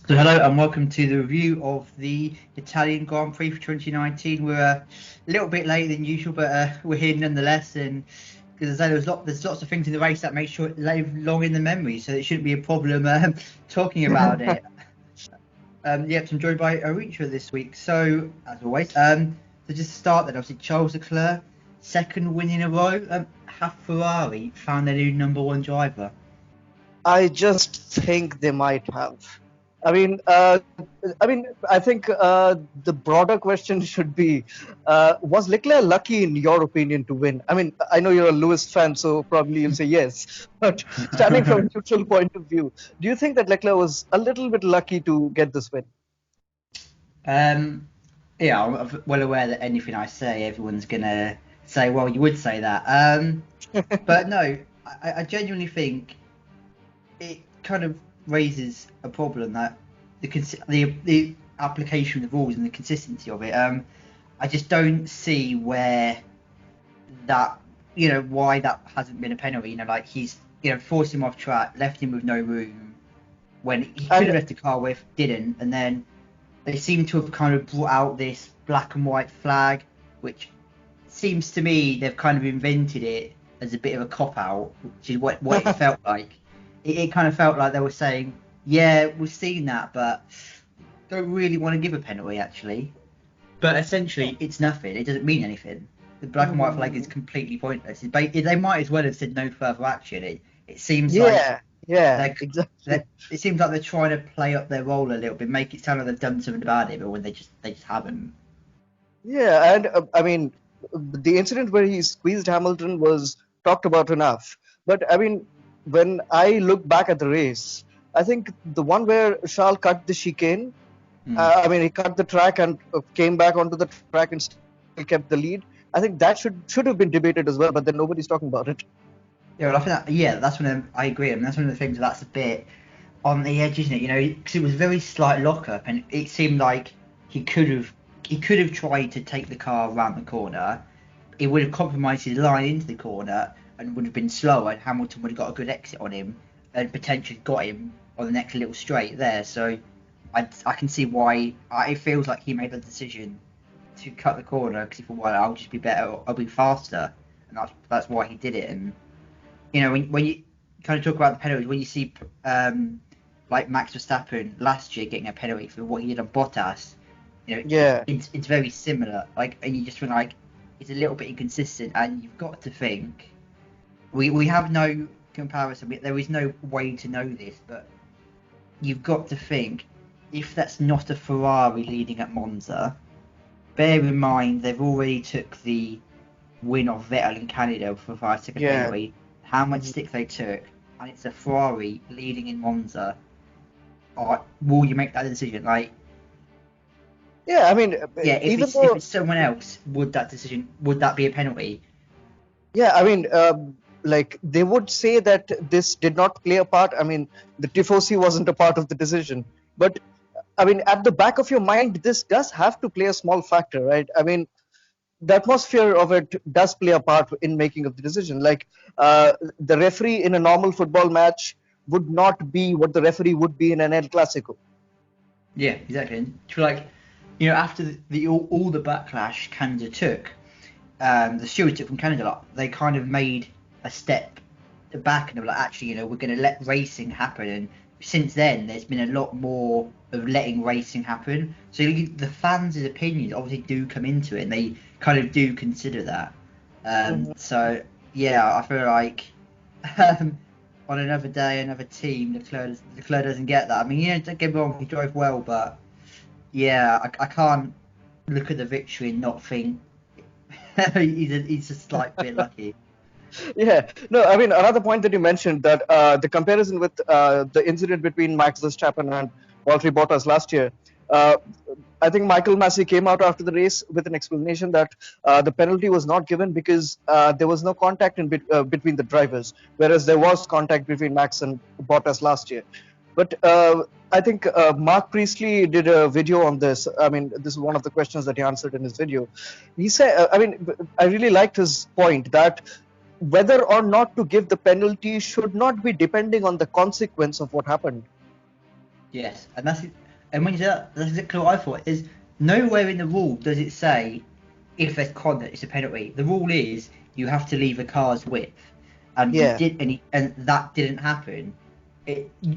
So hello and welcome to the review of the Italian Grand Prix for 2019. We're a little bit later than usual, but we're here nonetheless. And because there's lots of things in the race that make sure it live long in the memory, so it shouldn't be a problem talking about it. Yep, I'm joined by Aricha this week. So as always, so just to start, then obviously Charles Leclerc, second win in a row. Have Ferrari found their new number one driver? I just think they might have. I mean, I think the broader question should be: was Leclerc lucky, in your opinion, to win? I mean, I know you're a Lewis fan, so probably you'll say yes. But standing from a neutral point of view, do you think that Leclerc was a little bit lucky to get this win? Yeah, I'm well aware that anything I say, everyone's gonna say, "Well, you would say that." But no, I genuinely think it kind of raises a problem that the application of the rules and the consistency of it. I just don't see where that why that hasn't been a penalty. Like he's forced him off track, left him with no room when he could have left the car with, didn't, and then they seem to have kind of brought out this black and white flag, which seems to me they've kind of invented it as a bit of a cop out, which is what it felt like. It kind of felt like they were saying, yeah, we've seen that, but don't really want to give a penalty actually. But essentially, it's nothing. It doesn't mean anything. The black and white flag is completely pointless. They might as well have said no further action. It seems exactly. It seems like they're trying to play up their role a little bit, make it sound like they've done something about it, but when they just haven't. Yeah, and I mean, the incident where he squeezed Hamilton was talked about enough. But I mean, when I look back at the race, I think the one where Charles cut the chicane, I mean, he cut the track and came back onto the track and still kept the lead. I think that should have been debated as well, but then nobody's talking about it. Yeah, well, I think that's when I agree. I mean, that's one of the things that's a bit on the edge, isn't it? Because it was a very slight lockup, and it seemed like he could have tried to take the car around the corner. It would have compromised his line into the corner and would have been slower, and Hamilton would have got a good exit on him and potentially got him on the next little straight there. So I can see why it feels like he made the decision to cut the corner because he thought, well, I'll just be better, I'll be faster, and that's why he did it. And when you kind of talk about the penalties, when you see like Max Verstappen last year getting a penalty for what he did on Bottas, it's very similar. And you just feel like it's a little bit inconsistent, and you've got to think we have no comparison. There is no way to know this, but you've got to think if that's not a Ferrari leading at Monza. Bear in mind they've already took the win of Vettel in Canada for 5 seconds penalty. How much stick they took, and it's a Ferrari leading in Monza. Will you make that decision? If it's someone else, would that be a penalty? Yeah, I mean, they would say that this did not play a part. I mean, the Tifosi wasn't a part of the decision, but I mean, at the back of your mind, this does have to play a small factor, right? I mean, the atmosphere of it does play a part in making of the decision. The referee in a normal football match would not be what the referee would be in an El Clasico. Yeah, exactly. After all the backlash Canada took, the stewards took from Canada, they kind of made a step back and they were like, actually, we're going to let racing happen. And since then, there's been a lot more of letting racing happen. So the fans' opinions obviously do come into it, and they kind of do consider that. So yeah, I feel like on another day, another team, Leclerc doesn't get that. I mean, don't get me wrong, he drove well, but yeah, I can't look at the victory and not think he's a slight bit lucky. Yeah, no, I mean, another point that you mentioned, that the comparison with the incident between Max Verstappen and Valtteri Bottas last year, I think Michael Massey came out after the race with an explanation that the penalty was not given because there was no contact between the drivers, whereas there was contact between Max and Bottas last year. But I think Mark Priestley did a video on this. I mean, this is one of the questions that he answered in his video. He said, I really liked his point that whether or not to give the penalty should not be depending on the consequence of what happened. Yes, and and when you say that, that's exactly what I thought. Is nowhere in the rule does it say if there's contact, it's a penalty. The rule is you have to leave a car's width, and he Yeah, did, and that didn't happen.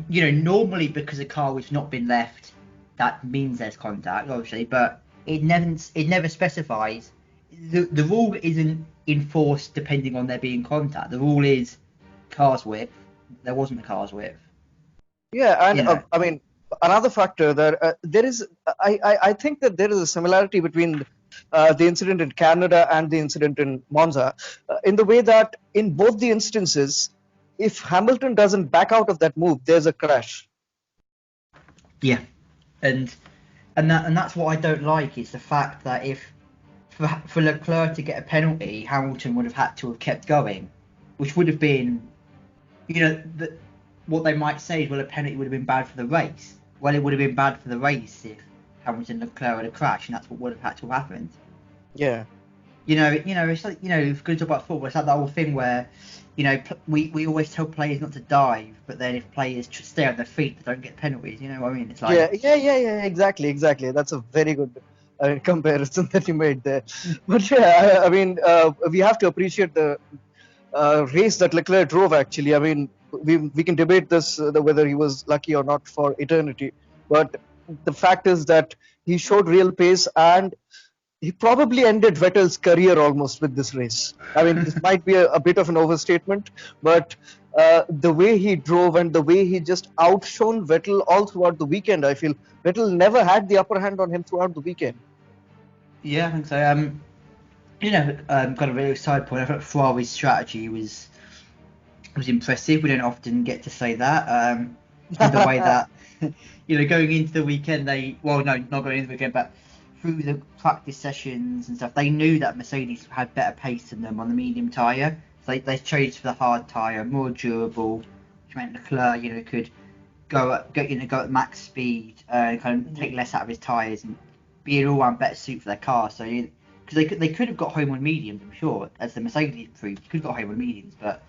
Normally because a car has not been left, that means there's contact, obviously, but it never specifies. The rule isn't enforced depending on there being contact. The rule is car's width. There wasn't a car's width. yeah, and You know. I mean, another factor that there is, I think that there is a similarity between the incident in Canada and the incident in Monza, in the way that in both the instances, if Hamilton doesn't back out of that move, there's a crash. Yeah, and that's what I don't like is the fact that if for Leclerc to get a penalty, Hamilton would have had to have kept going, which would have been, what they might say is, well, a penalty would have been bad for the race. Well, it would have been bad for the race if Hamilton and Leclerc had a crash, and that's what would have had to have happened. Yeah. It's like, if we're going to talk about football, it's like that whole thing where, we always tell players not to dive, but then if players stay on their feet, they don't get penalties. You know what I mean? It's like, Yeah, exactly. That's a very good comparison that you made there. But yeah, I mean, we have to appreciate the race that Leclerc drove. Actually, I mean, we can debate this whether he was lucky or not for eternity, but the fact is that he showed real pace, and he probably ended Vettel's career almost with this race. I mean, this might be a bit of an overstatement, but the way he drove and the way he just outshone Vettel all throughout the weekend, I feel Vettel never had the upper hand on him throughout the weekend. yeah, I think so. Got a really side point. I thought Ferrari's strategy was impressive. We don't often get to say that. In the way that, going into the weekend, not going into the weekend, but through the practice sessions and stuff, they knew that Mercedes had better pace than them on the medium tyre. So they chose for the hard tyre, more durable, which meant Leclerc, could go at max speed, kind of take less out of his tyres and be an all-round better suit for their car. So because they could have got home on mediums, I'm sure, as the Mercedes proved, could have got home on mediums, but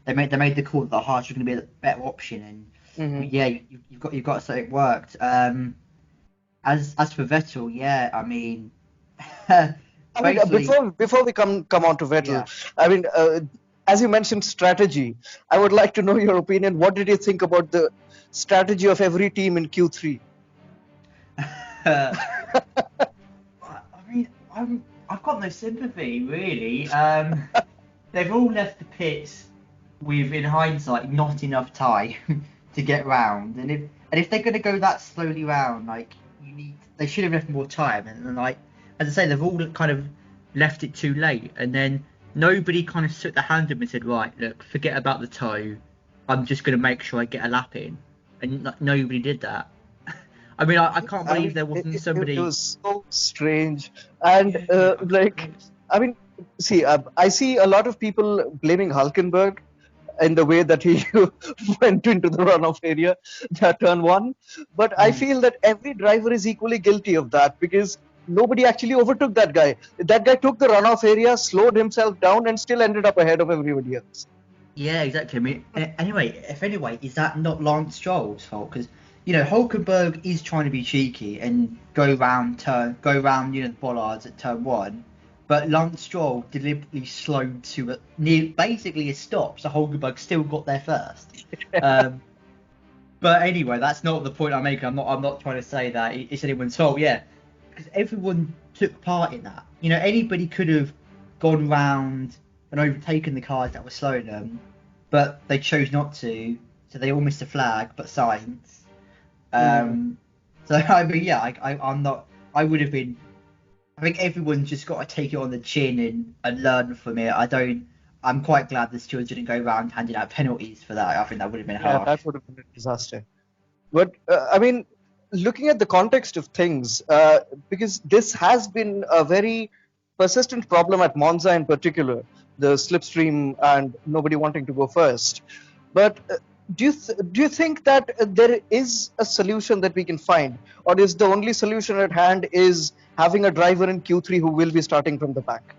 they made the call that the hards were going to be a better option, and yeah, you've got to say it worked. As for Vettel, yeah, I mean, I mean, before we come on to Vettel, yeah. I mean, as you mentioned strategy, I would like to know your opinion. What did you think about the strategy of every team in Q3? I mean, I've got no sympathy really. They've all left the pits with, in hindsight, not enough time to get round, and if they're going to go that slowly round, like they should have left more time, and then, like, as I say, they've all kind of left it too late, and then nobody kind of took the hand of them and said, right, look, forget about the toe, I'm just going to make sure I get a lap in, and nobody did that. I mean, I can't believe there wasn't somebody. It was so strange, and I mean, see, I see a lot of people blaming Hulkenberg in the way that he went into the runoff area, that turn one. But I feel that every driver is equally guilty of that, because nobody actually overtook that guy. That guy took the runoff area, slowed himself down, and still ended up ahead of everybody else. Yeah, exactly. I mean, anyway, is that not Lance Stroll's fault? Because Hulkenberg is trying to be cheeky and go round the bollards at turn one, but Lance Stroll deliberately slowed to basically a stop, so Hulkenberg still got there first. But anyway, that's not the point I'm making. I'm not trying to say that it's anyone's fault. Yeah, because everyone took part in that. Anybody could have gone round and overtaken the cars that were slowing them, but they chose not to, so they all missed a flag, but Sainz. So I mean, yeah, I'm not. I would have been. I think everyone's just got to take it on the chin and learn from it. I'm quite glad the stewards didn't go around handing out penalties for that. I think that would have been harsh. Yeah, that would have been a disaster. But I mean, looking at the context of things, because this has been a very persistent problem at Monza in particular, the slipstream and nobody wanting to go first. But do you think that there is a solution that we can find, or is the only solution at hand is having a driver in Q3 who will be starting from the back?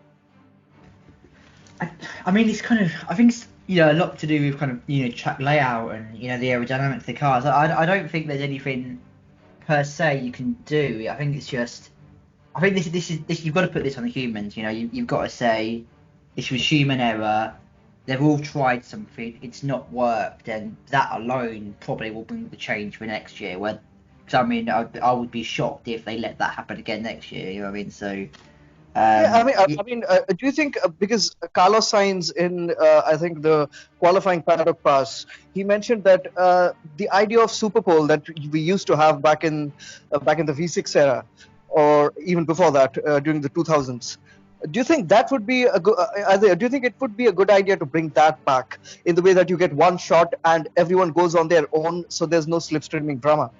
I mean, it's kind of. I think a lot to do with kind of track layout and the aerodynamics of the cars. I don't think there's anything per se you can do. I think it's just I think this you've got to put this on the humans. You've got to say this was human error. They've all tried something. It's not worked, and that alone probably will bring the change for next year. Because I mean, I would be shocked if they let that happen again next year. You know what I mean? So, Yeah, I mean, yeah, do you think because Carlos Sainz in I think the qualifying paddock pass, he mentioned that the idea of Super Pole that we used to have back in the V6 era, or even before that during the 2000s. Do you think that would be a good? Do you think it would be a good idea to bring that back in the way that you get one shot and everyone goes on their own, so there's no slipstreaming drama?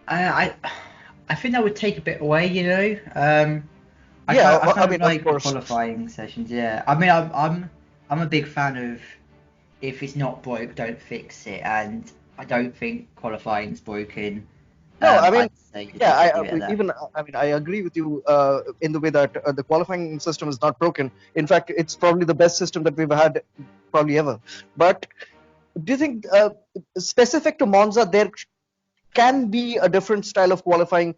I I think that would take a bit away. Yeah, I I kind of mean, of like the course. qualifying sessions. Yeah, I mean, I'm a big fan of if it's not broke, don't fix it, and I don't think qualifying's broken. No, I mean, I'd say yeah, just leave it at that. even I mean, I agree with you in the way that the qualifying system is not broken. In fact, it's probably the best system that we've had probably ever. But do you think specific to Monza there can be a different style of qualifying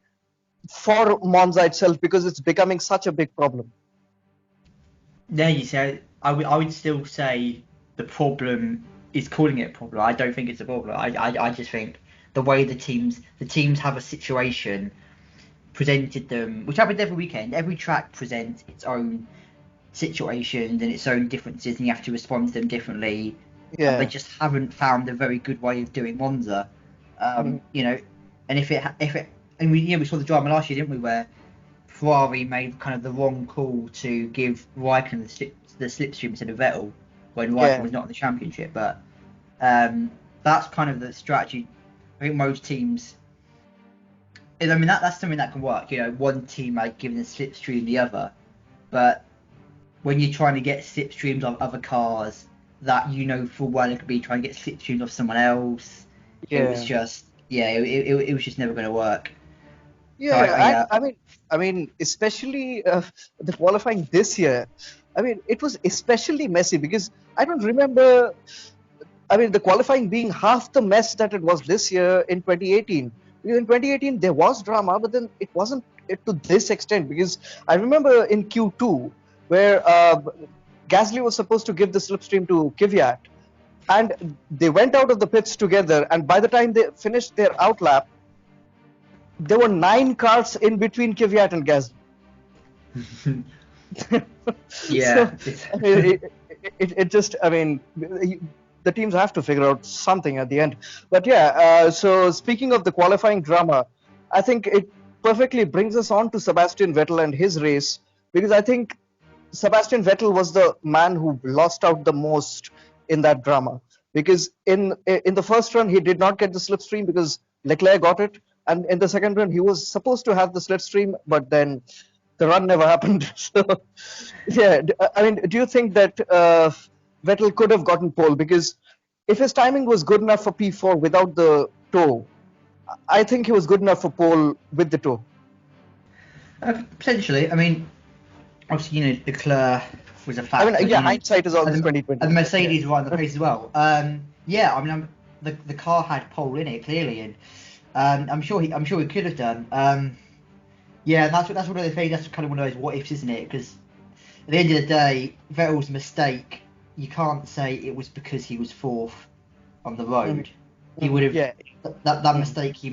for Monza itself because it's becoming such a big problem? There you say I would still say the problem is calling it a problem. I don't think it's a problem. I just think the way the teams have a situation presented them, which happens every weekend. Every track presents its own situations and its own differences, and you have to respond to them differently. And they Yeah. just haven't found a very good way of doing Monza. Mhm. And if it, and we saw the drama last year, didn't we, where Ferrari made kind of the wrong call to give Raikkonen the slipstream instead of Vettel when Raikkonen Yeah. was not in the championship. But that's kind of the strategy. I think most teams. I mean that's something that can work. One team like giving a slipstream the other, but when you're trying to get slipstreams of other cars that full well it could be trying to get slipstreams of someone else, it was Yeah. just it was just never going to work. So Yeah, and I mean, especially the qualifying this year. I mean, it was especially messy because I don't remember. I mean, the qualifying being half the mess that it was this year in 2018. Because in 2018 there was drama, but then it wasn't to this extent. Because I remember in Q2 where Gasly was supposed to give the slipstream to Kvyat, and they went out of the pits together. And by the time they finished their outlap, there were 9 cars in between Kvyat and Gasly. yeah, So it just, I mean, the teams have to figure out something at the end. But yeah, so speaking of the qualifying drama, I think it perfectly brings us on to Sebastian Vettel and his race, because I think Sebastian Vettel was the man who lost out the most in that drama, because in the first run he did not get the slipstream because Leclerc got it, and in the second run he was supposed to have the slipstream, but then the run never happened. So yeah, I mean, do you think that Vettel could have gotten pole? Because if his timing was good enough for P4 without the toe, I think he was good enough for pole with the toe. potentially. I mean, obviously, Leclerc was a I mean, factor, yeah, hindsight is always and 2020. the Yeah. Mercedes were on the pace as well. Yeah, I mean, the car had pole in it clearly, and I'm sure he could have done. Yeah, and that's one of the things. That's kind of one of those what ifs, isn't it? Because at the end of the day, Vettel's mistake, you can't say it was because he was fourth on the Mhm, road. He would have yeah. that Mhm, mistake he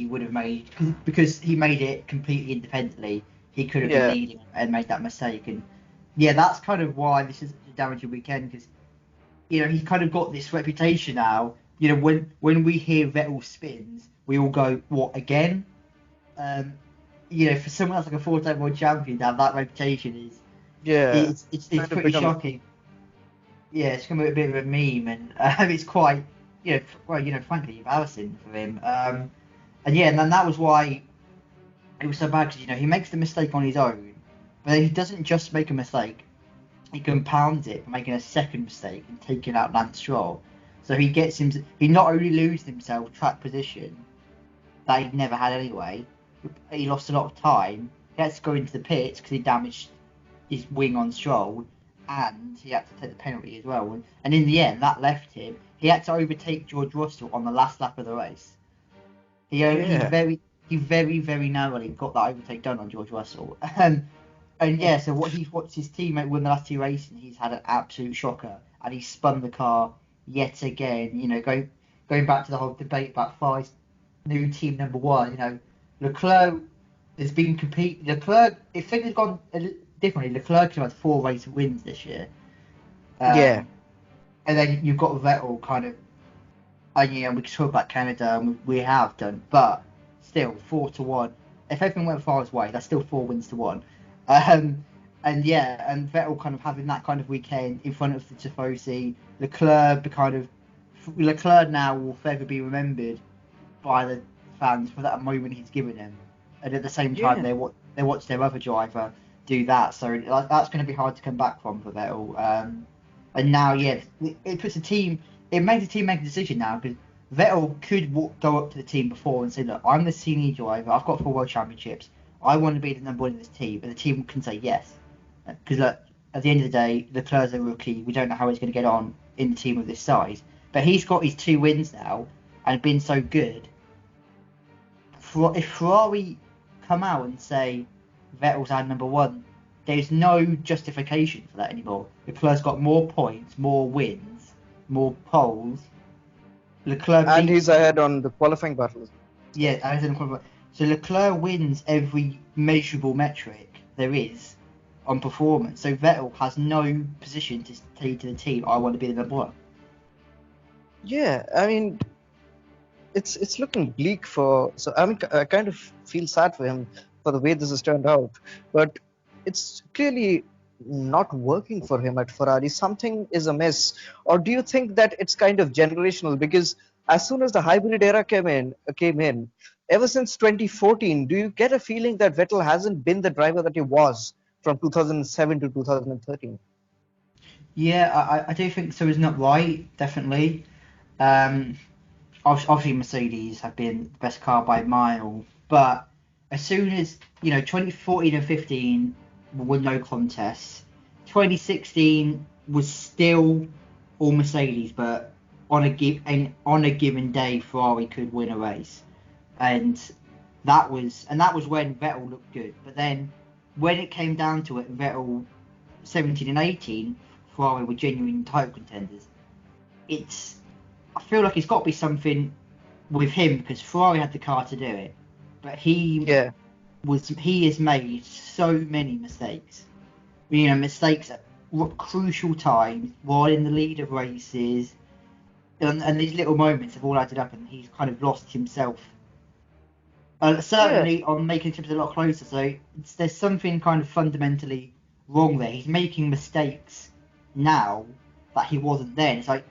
would have made because he made it completely independently. He could have been yeah. leading and made that mistake, and yeah, that's kind of why this is such a damaging weekend because he's kind of got this reputation now. When we hear Vettel spins, we all go, "What again?" Um, for someone that's like a four-time world champion to have that reputation Yeah. it's Kind of pretty become. shocking. Yeah, it's become a bit of a meme, and it's quite, frankly embarrassing for him. And yeah, and then that was why it was so bad because he makes the mistake on his own, but then he doesn't just make a mistake; he compounds it by making a second mistake and taking out Lance Stroll. So he not only loses himself track position that he'd never had anyway, he lost a lot of time. He had to go into the pits because he damaged his wing on Stroll, and he had to take the penalty as well. And in the end, that left him. He had to overtake George Russell on the last lap of the race. He Yeah. very narrowly got that overtake done on George Russell. And yeah, so what he's watched his teammate win the last two races, and he's had an absolute shocker, and he spun the car yet again. Going back to the whole debate about Ferrari's new team number one. Leclerc has been compete. Leclerc, if things had gone differently, Leclerc could have had 4 race wins this year. Yeah. And then you've got Vettel kind of. And we can talk about Canada, and we have done, but still 4-1. If everything went Ferrari's way, that's still 4 wins to 1. And Vettel kind of having that kind of weekend in front of the Tifosi. Leclerc now will forever be remembered by the fans for that moment he's given them, and at the same time they watch their other driver do that. So that's going to be hard to come back from for Vettel. And now, it puts the team. It makes the team make a decision now, because Vettel could go up to the team before and say, "Look, I'm the senior driver. I've got 4 world championships. I want to be the number one in this team," and the team can say yes, because at the end of the day, Leclerc's a rookie. We don't know how he's going to get on in the team of this size, but he's got his 2 wins now and been so good. If Ferrari come out and say Vettel's our number one, there's no justification for that anymore. Leclerc's got more points, more wins, more poles. And he's ahead on the qualifying battles. Yeah, so Leclerc wins every measurable metric there is on performance. So Vettel has no position to say to the team, "I want to be the number one." Yeah, I mean, it's looking bleak for. So I mean, I kind of feel sad for him for the way this has turned out, but it's clearly not working for him at Ferrari. Something is amiss, or do you think that it's kind of generational? Because as soon as the hybrid era came in, ever since 2014, do you get a feeling that Vettel hasn't been the driver that he was from 2007 to 2013? Yeah, I do think so. Is not right, definitely. Um, obviously Mercedes have been the best car by a mile, but as soon as 2014 and 15 were no contests. 2016 was still all Mercedes, but on a given day, Ferrari could win a race, and that was when Vettel looked good. But then when it came down to it, Vettel 17 and 18, Ferrari were genuine title contenders. I feel like it's got to be something with him, because Ferrari had the car to do it, but he has made so many mistakes. Mistakes at crucial times while in the lead of races, and these little moments have all added up, and he's kind of lost himself. Certainly on making trips a lot closer. So there's something kind of fundamentally wrong there. He's making mistakes now that he wasn't then. It's like,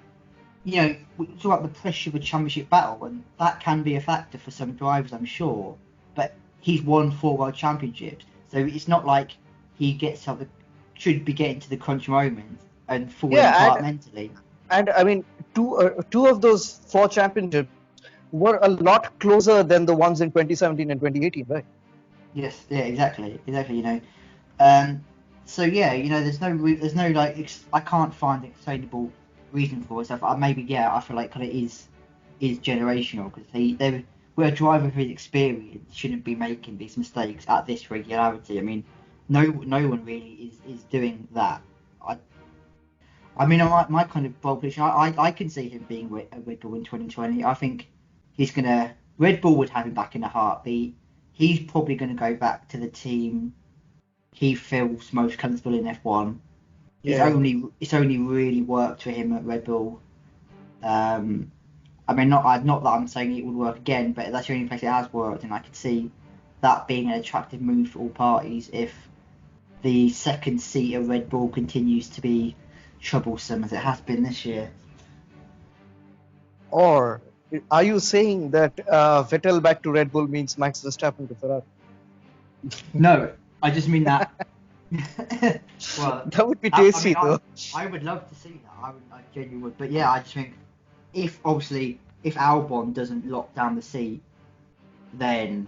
we talk about the pressure of a championship battle, and that can be a factor for some drivers, I'm sure. But he's won 4 world championships, so it's not like he should be getting to the crunch moment and falling apart mentally. And I mean, two of those 4 championships were a lot closer than the ones in 2017 and 2018, right? Yes, yeah, exactly. So yeah, there's no like I can't find an explainable reason for it. So I feel like kind of is generational, because where a driver of his experience shouldn't be making these mistakes at this regularity. I mean, no one really is doing that. I mean, my kind of bold prediction, I can see him being a Red Bull in 2020. I think Red Bull would have him back in a heartbeat. He's probably going to go back to the team he feels most comfortable in F1. Yeah. It's only really worked for him at Red Bull. I mean, not that I'm saying it would work again, but that's the only place it has worked, and I could see that being an attractive move for all parties if the second seat of Red Bull continues to be troublesome as it has been this year. Or are you saying that Vettel back to Red Bull means Max Verstappen to Ferrari? No, I just mean that. Well, that would be tasty, though. I would love to see that. I genuinely would. But yeah, I just think if Albon doesn't lock down the seat, then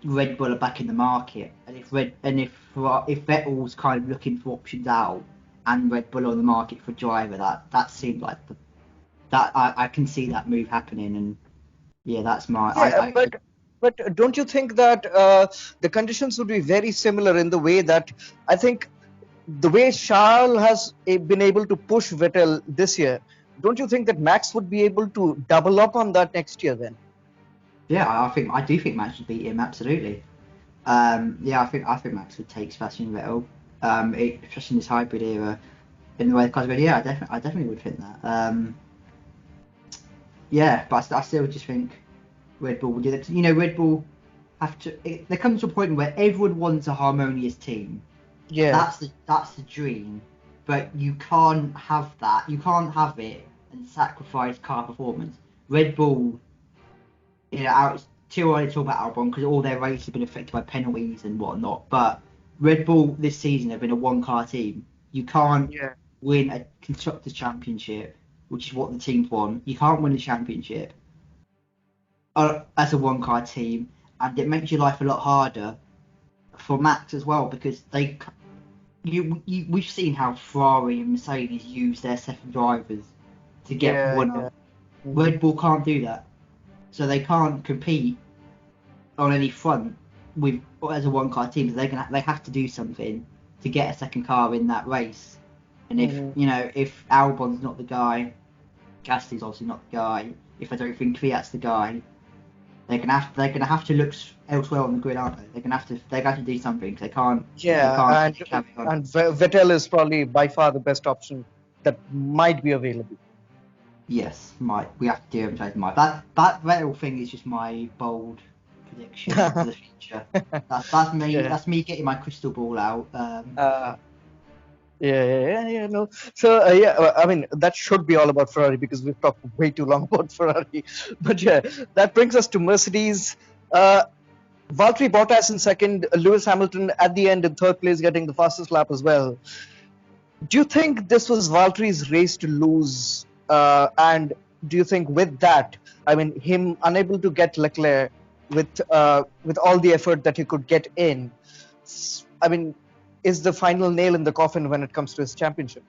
Red Bull are back in the market, and if Vettel's kind of looking for options out, and Red Bull on the market for a driver, that seemed like I can see that move happening, and yeah, that's my Yeah, I but don't you think that the conditions would be very similar in the way that I think the way Charles has been able to push Vettel this year, don't you think that Max would be able to double up on that next year then? yeah, I do think Max would beat him absolutely. Yeah, I think Max would take Sebastian Vettel, especially in this hybrid era, in the way the cars. But yeah, I definitely would think that. Yeah, but I still just think Red Bull will do that. You know, Red Bull have to. There comes to a point where everyone wants a harmonious team. Yeah, That's the dream, but you can't have that. You can't have it and sacrifice car performance. Red Bull, it's too early to talk about Albon because all their races have been affected by penalties and whatnot. But Red Bull this season have been a one-car team. You can't yeah, win a constructors championship, which is what the teams want. You can't win a championship as a one-car team, and it makes your life a lot harder for Max as well because we've seen how Ferrari and Mercedes use their second drivers to get yeah, one yeah. up. Mhm. Red Bull can't do that, so they can't compete on any front with as a one car team. So they have to do something to get a second car in that race. And Mhm. if Albon's not the guy, Gasly's obviously not the guy. If I don't think Kvyat's the guy, they're gonna have to look elsewhere on the grid, aren't they? They have to do something. They Yeah, can't and just carry on. Vettel is probably by far the best option that might be available. Yes, we have to do everything. That Vettel thing is just my bold prediction for the future. That's me. Yeah. That's me getting my crystal ball out. Uh, yeah, no. So, yeah, I mean, that should be all about Ferrari because we've talked way too long about Ferrari. But yeah, that brings us to Mercedes. Uh, Valtteri Bottas in second, Lewis Hamilton at the end in third place, getting the fastest lap as well. Do you think this was Valtteri's race to lose? And do you think with that, I mean, him unable to get Leclerc with all the effort that he could get in, I mean, is the final nail in the coffin when it comes to his championship,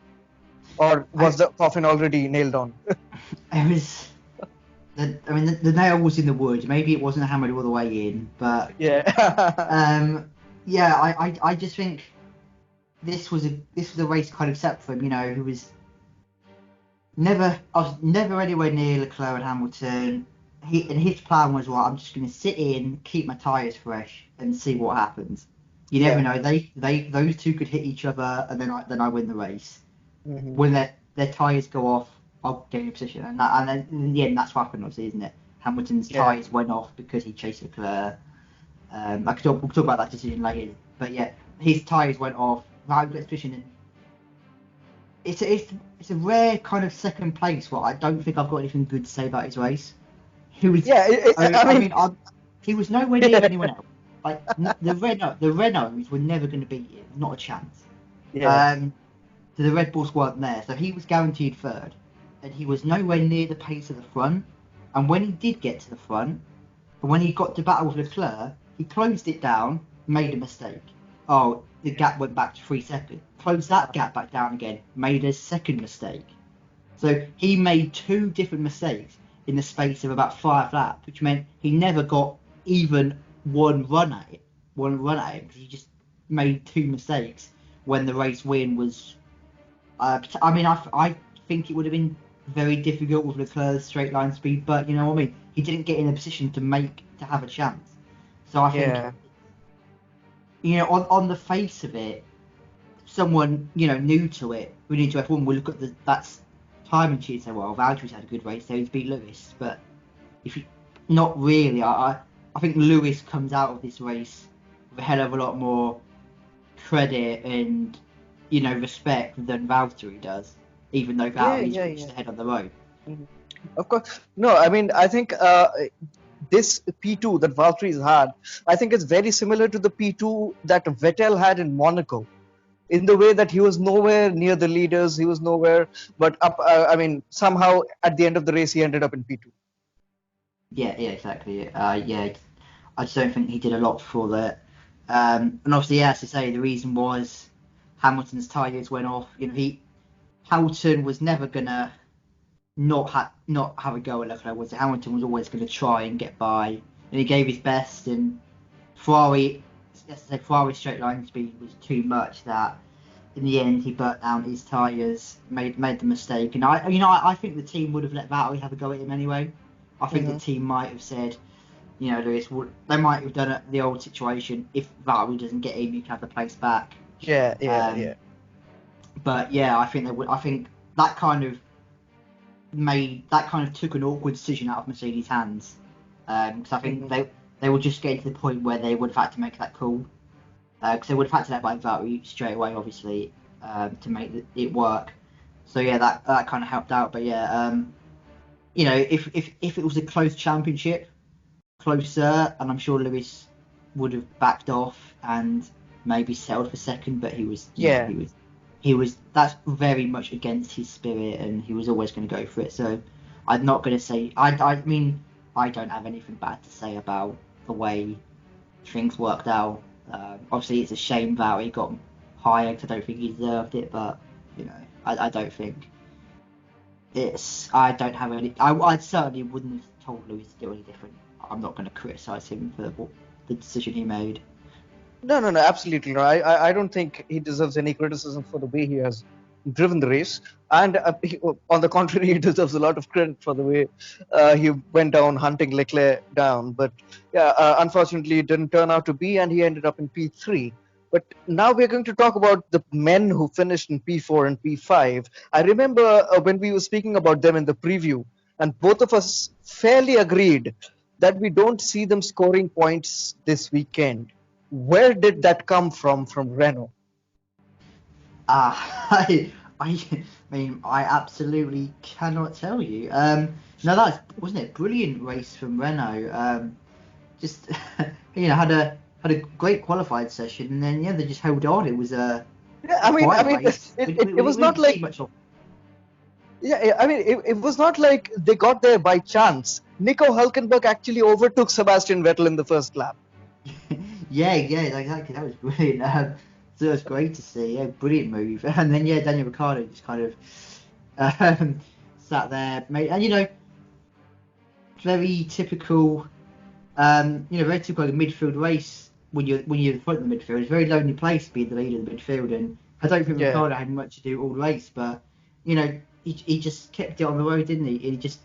or I was the coffin already nailed on? it was. The nail was in the wood. Maybe it wasn't hammered all the way in, but Yeah. yeah, I just think this was a race kind of set for him. Who was I was never anywhere near Leclerc and Hamilton. His plan was, well, I'm just going to sit in, keep my tyres fresh, and see what happens. You never Yeah. know. Those two could hit each other, and then I win the race. Hmm. When their tyres go off, I'll get in a position, and then in the end, that's what happened, obviously, isn't it? Hamilton's Yeah. tyres went off because he chased Leclerc. We'll talk about that decision later, but yeah, his tyres went off. Right, position, and it's a rare kind of second place. What I don't think I've got anything good to say about his race. He was, Yeah. I I mean, mean, he was nowhere near anyone else. Like the Renaults were never going to beat him, not a chance. yeah. Um, so the Red Bulls weren't there, so he was guaranteed third, and he was nowhere near the pace of the front. And when he did get to the front, and when he got to battle with Leclerc, he closed it down, made a mistake. Oh, the gap went back to 3 seconds. Closed that gap back down again, made a second mistake. So he made two different mistakes in the space of about 5 laps, which meant he never got even one run at it. One run at it because he just made two mistakes when the race win was. I mean, I think it would have been very difficult with Leclerc's straight line speed, but you know what I mean. He didn't get in a position to have a chance. So I think Yeah. on the face of it, someone new to it, really into F1 will look at that's timing sheet and say, well, Valtteri's had a good race, so he's beat Lewis. But if you not really, I think Lewis comes out of this race with a hell of a lot more credit and respect than Valtteri does, even though Yeah. Valtteri's Yeah. finished Yeah. ahead on the road. Mhm. Of course. No, I mean, I think this P2 that Valtteri's had, I think it's very similar to the P2 that Vettel had in Monaco, in the way that he was nowhere near the leaders, he was nowhere, but up. I mean, somehow at the end of the race, he ended up in P2. Yeah, exactly. Yeah, I just don't think he did a lot for that. And obviously, yeah, as I say, the reason was Hamilton's tyres went off. Hamilton was never gonna not have a go at Leclerc. Was it? Hamilton was always going to try and get by, and he gave his best. And Ferrari straight line speed was too much that in the end he burnt down his tyres, made the mistake. And I think the team would have let Valtteri have a go at him anyway. I think the team might have said, Lewis, they might have done it the old situation. If Valtteri doesn't get in, you can have the place back. Yeah. But yeah, I think they would. I think that kind of took an awkward decision out of Mercedes' hands, because I think they were just getting to the point where they would have had to make that call, because they would have had to let by Valtteri straight away, obviously, to make it work. So yeah, that kind of helped out. But yeah, if it was a close championship, closer, and I'm sure Lewis would have backed off and maybe settled for second, but he was that's very much against his spirit, and he was always going to go for it. So I'm not going to say I mean I don't have anything bad to say about the way things worked out. Obviously it's a shame that he got higher because I don't think he deserved it, but I don't think I don't have any. I certainly wouldn't have told Lewis to do any different. I'm not going to criticise him for the decision he made. No, absolutely no. I don't think he deserves any criticism for the way he has driven the race. And on the contrary, he deserves a lot of credit for the way he went down hunting Leclerc down. But yeah, unfortunately, it didn't turn out to be, and he ended up in P3. But now we're going to talk about the men who finished in P4 and P5. I remember when we were speaking about them in the preview, and both of us fairly agreed that we don't see them scoring points this weekend. Where did that come from Renault? I mean, I absolutely cannot tell you. No, wasn't it brilliant race from Renault. Just had a great qualified session, and then they just held on. It was a it was not like much of. Yeah, I mean, it was not like they got there by chance. Nico Hülkenberg actually overtook Sebastian Vettel in the first lap. Yeah, exactly. That was brilliant. So it was great to see. Yeah, brilliant move. And then Daniel Ricciardo just kind of sat there, and very typical. Very typical of a midfield race when you're the front of the midfield. It's a very lonely place to be the leader of the midfield, and I don't think Ricciardo had much to do all race, but he just kept it on the road, didn't he? He just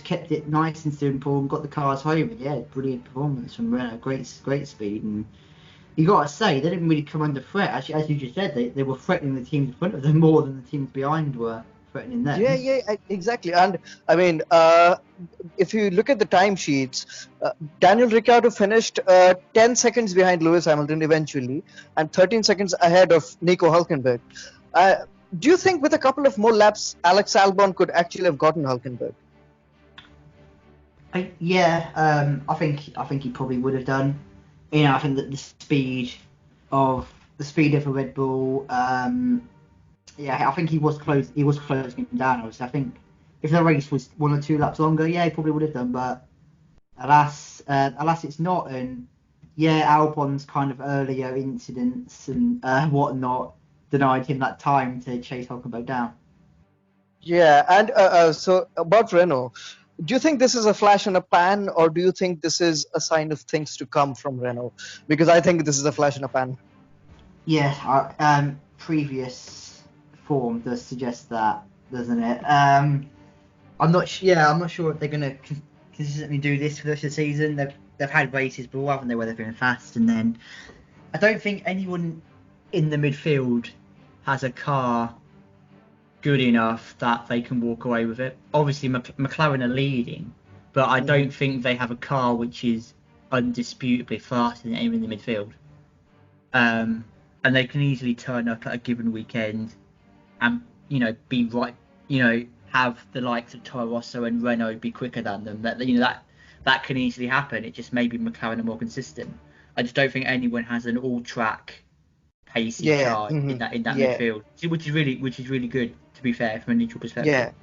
kept it nice and simple and got the cars home. And yeah, brilliant performance from Renault. Great speed, and you got to say they didn't really come under threat. Actually, as you just said, they were threatening the teams in front of them more than the teams behind were threatening them. Yeah, exactly. And I mean, if you look at the timesheets, Daniel Ricciardo finished 10 seconds behind Lewis Hamilton eventually, and 13 seconds ahead of Nico Hülkenberg. Do you think with a couple of more laps, Alex Albon could actually have gotten Hülkenberg? I think he probably would have done. I think that the speed of a Red Bull. I think he was close. He was closing him down. Obviously, I think if the race was 1 or 2 laps longer, he probably would have done. But alas, it's not. And Albon's kind of earlier incidents and whatnot denied him that time to chase Hülkenberg down. Yeah, and so about Renault. Do you think this is a flash in a pan, or do you think this is a sign of things to come from Renault? Because I think this is a flash in a pan. Yeah, previous form does suggest that, doesn't it? I'm not sure if they're going to consistently do this for the rest of the season. They've had races before, haven't they, where they've been fast, and then I don't think anyone in the midfield has a car good enough that they can walk away with it. Obviously, McLaren are leading, but I don't think they have a car which is undisputably faster than anyone in the midfield. And they can easily turn up at a given weekend and be right. Have the likes of Toro Rosso and Renault be quicker than them. That can easily happen. It just maybe McLaren are more consistent. I just don't think anyone has an all-track pacey car in that midfield, which is really good, to be fair, from a neutral perspective.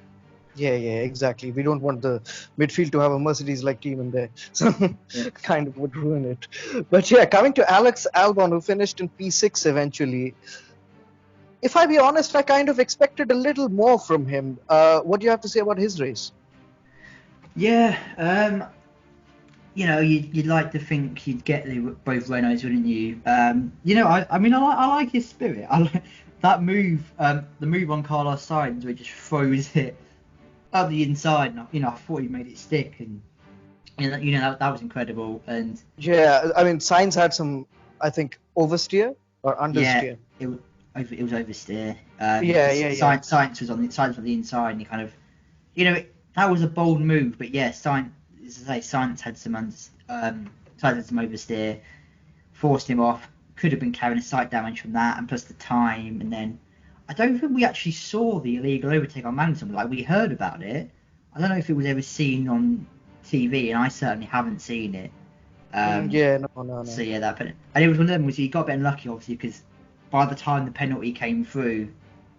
Yeah, exactly. We don't want the midfield to have a Mercedes-like team in there, so Yeah. kind of would ruin it. But yeah, coming to Alex Albon, who finished in P6 eventually. If I be honest, I kind of expected a little more from him. What do you have to say about his race? Yeah, you'd like to think you'd get both Renaults, wouldn't you? I like his spirit. I like that move, the move on Carlos Sainz, where he just throws it up the inside. And, I thought he made it stick, and that was incredible. And Yeah, I mean, Sainz had some, I think, oversteer or yeah, understeer. it was oversteer. Yeah. Science was on the inside, and he kind of, that was a bold move. But yeah, Science, as I say, Science had Science had some oversteer, forced him off. Could have been carrying a slight damage from that, and plus the time. And then I don't think we actually saw the illegal overtake on Magnussen. Like, we heard about it. I don't know if it was ever seen on TV, and I certainly haven't seen it. Yeah, no. So yeah, and it was one of them. Was he got a bit unlucky, obviously, because by the time the penalty came through,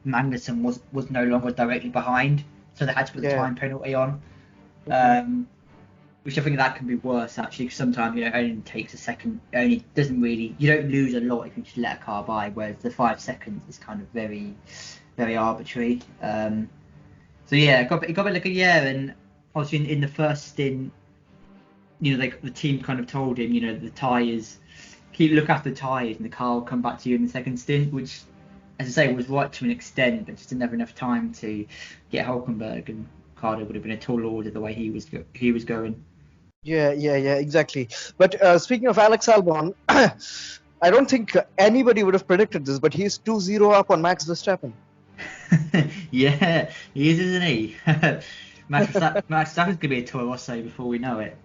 Magnussen was no longer directly behind, so they had to put the Yeah. time penalty on. Mhm. Which I think that can be worse, actually, because sometimes it only takes a second. It only doesn't really. You don't lose a lot if you just let a car by, whereas the 5 seconds is kind of very, very arbitrary. So yeah, it got a bit like a year, and obviously in the first stint, the team kind of told him, the tyres, look after the tyres, and the car will come back to you in the second stint, which, as I say, was right to an extent, but just didn't have enough time to get Hulkenberg, and Ricardo would have been a tall order the way he was going. Yeah, exactly. But speaking of Alex Albon, I don't think anybody would have predicted this, but he's 2-0 up on Max Verstappen. Yeah, he is, isn't he? Max Verstappen's gonna be a Toro Rosso before we know it.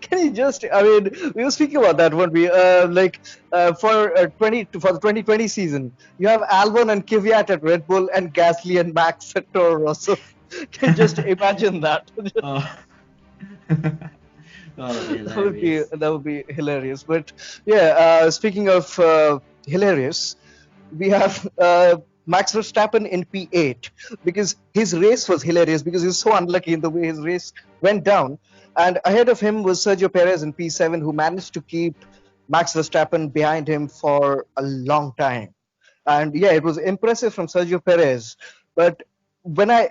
Can you just? I mean, we were speaking about that, weren't we? For the 2020 season, you have Albon and Kvyat at Red Bull and Gasly and Max at Toro Rosso. Can you just imagine that? Oh. Oh, that'd be hilarious. That would be hilarious. But yeah, speaking of hilarious, we have Max Verstappen in P8 because his race was hilarious because he was so unlucky in the way his race went down. And ahead of him was Sergio Perez in P7, who managed to keep Max Verstappen behind him for a long time. And yeah, it was impressive from Sergio Perez. But when I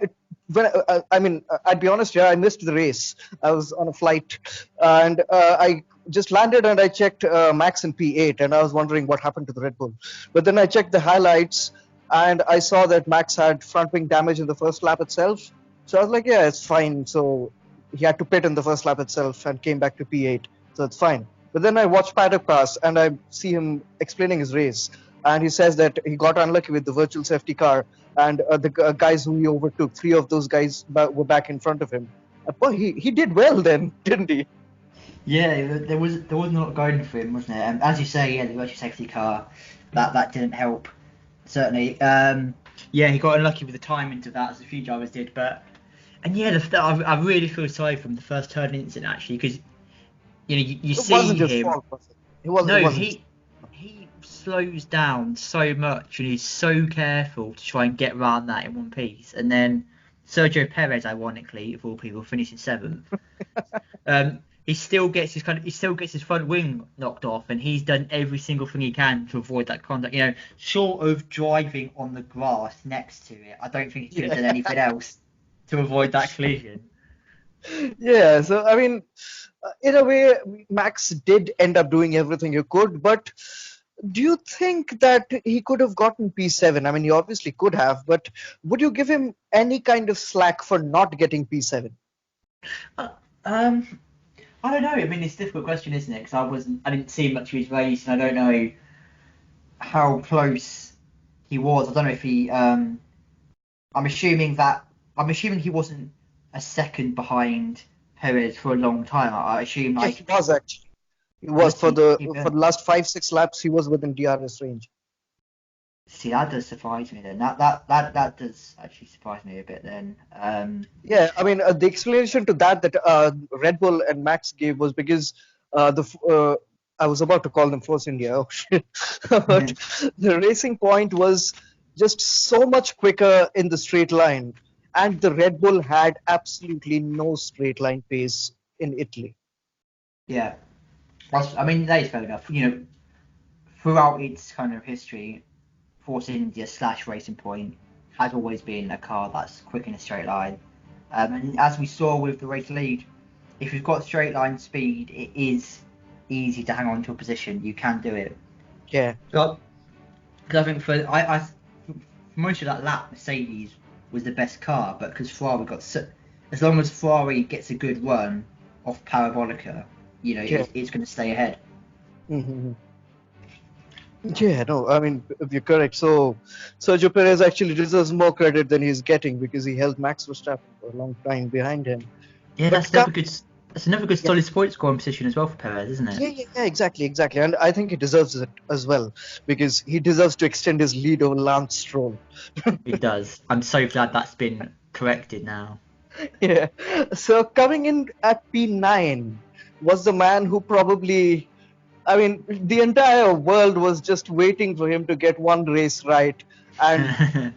I mean, I'd be honest, yeah, I missed the race. I was on a flight, and I just landed and I checked Max in P8, and I was wondering what happened to the Red Bull. But then I checked the highlights, and I saw that Max had front wing damage in the first lap itself. So I was like, yeah, it's fine. So he had to pit in the first lap itself and came back to P8, so it's fine. But then I watched Paddock Pass and I see him explaining his race, and he says that he got unlucky with the virtual safety car, and the guys who he overtook, three of those guys were back in front of him. Boy, he did well then, didn't he? Yeah, there was not going for him, wasn't it? And as you say, yeah, the virtual safety car, that didn't help, certainly. Yeah, he got unlucky with the timing of that, as a few drivers did. But and yeah, I really feel sorry for him the first turn incident, actually, because you It wasn't see his him. fault, was it? It No, wasn't. he slows down so much, and he's so careful to try and get around that in one piece. And then Sergio Perez, ironically, of all people, finishing seventh. He still gets his front wing knocked off, and he's done every single thing he can to avoid that contact. Short of driving on the grass next to it, I don't think he could have done anything else to avoid that collision. Yeah, so I mean, in a way, Max did end up doing everything he could, but do you think that he could have gotten P7? I mean, he obviously could have, but would you give him any kind of slack for not getting P7? Uh, um, I don't know. I mean, it's a difficult question, isn't it? Because I didn't see much of his race, and I don't know how close he was. I don't know if he. I'm assuming he wasn't a second behind Perez for a long time. I assume, Yeah, he like, was actually. He was was for he the even? last 5-6 laps. He was within DRS range. See, that does surprise me then. That does actually surprise me a bit then. Yeah, I mean, the explanation to that Red Bull and Max gave was because I was about to call them Force India, oh shit. But the racing point was just so much quicker in the straight line. and the Red Bull had absolutely no straight line pace in Italy. Yeah, I mean that is fair enough. Throughout its kind of history, Force India / Racing Point has always been a car that's quick in a straight line. And as we saw with the race lead, if you've got straight line speed, it is easy to hang on to a position. You can do it. Yeah. Because I think for most of that lap, Mercedes was the best car, but because Ferrari as long as Ferrari gets a good run off Parabolica, Yeah. it's going to stay ahead. Mm-hmm. Yeah, no, I mean, you're correct. So Sergio Perez actually deserves more credit than he's getting because he held Max Verstappen for a long time behind him. Yeah, But that's another good yeah, solid point scoring position as well for Perez, isn't it? yeah, exactly. And I think he deserves it as well because he deserves to extend his lead over Lance Stroll. He does. I'm so glad that's been corrected now. Yeah. So coming in at P9 was the man who probably, I mean, the entire world was just waiting for him to get one race right. And